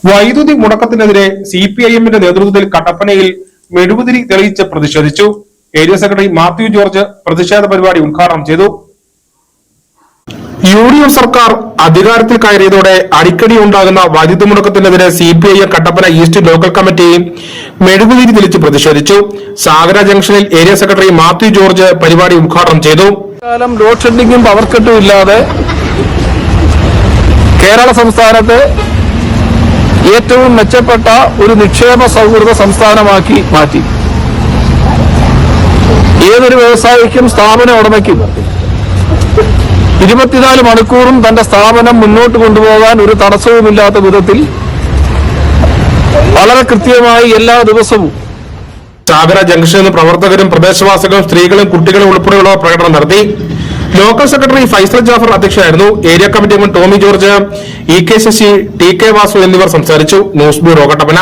വൈദ്യുതി മുടക്കത്തിനെതിരെ CPIM-ന്റെ നേതൃത്വത്തിൽ കട്ടപ്പനയിൽ മെഴുകുതിരി തെളിയിച്ച് പ്രതിഷേധിച്ചു. ഏരിയ സെക്രട്ടറി മാത്യു ജോർജ് പ്രതിഷേധ പരിപാടി ഉദ്ഘാടനം ചെയ്തു. UDF സർക്കാർ അധികാരത്തിൽ കയറിയതോടെ അടിക്കടി ഉണ്ടാകുന്ന വൈദ്യുതി മുടക്കത്തിനെതിരെ CPIM Kattappana east local committee മെഴുകുതിരി തെളിയിച്ച് പ്രതിഷേധിച്ചു. സാഗര ജംഗ്ഷനിൽ ഏരിയ സെക്രട്ടറി മാത്യു ജോർജ് പരിപാടി ഉദ്ഘാടനം ചെയ്തു. ലോഡ് ഷെഡിങ്ങും പവർ കട്ടും ഇല്ലാതെ കേരള സംസ്ഥാനത്തെ ഏറ്റവും മെച്ചപ്പെട്ട ഒരു നിക്ഷേപ സൗഹൃദ സംസ്ഥാനമാക്കി മാറ്റി. ഏതൊരു വ്യവസായിക്കും സ്ഥാപന ഉടമയ്ക്കും 24 മണിക്കൂറും തന്റെ സ്ഥാപനം മുന്നോട്ട് കൊണ്ടുപോകാൻ ഒരു തടസ്സവുമില്ലാത്ത വിധത്തിൽ വളരെ കൃത്യമായി എല്ലാ ദിവസവും സാഗര ജംഗ്ഷനിൽ പ്രവർത്തകരും പ്രദേശവാസികളും സ്ത്രീകളും കുട്ടികളും ഉൾപ്പെടെയുള്ള പ്രകടനം നടത്തി. ലോക്കൽ സെക്രട്ടറി ഫൈസൽ ജാഫർ അധ്യക്ഷനായിരുന്നു. ഏരിയ കമ്മിറ്റി അംഗം ടോമി ജോർജ്, EK ശശി, TK വാസു എന്നിവർ സംസാരിച്ചു. News bureau Kattappana.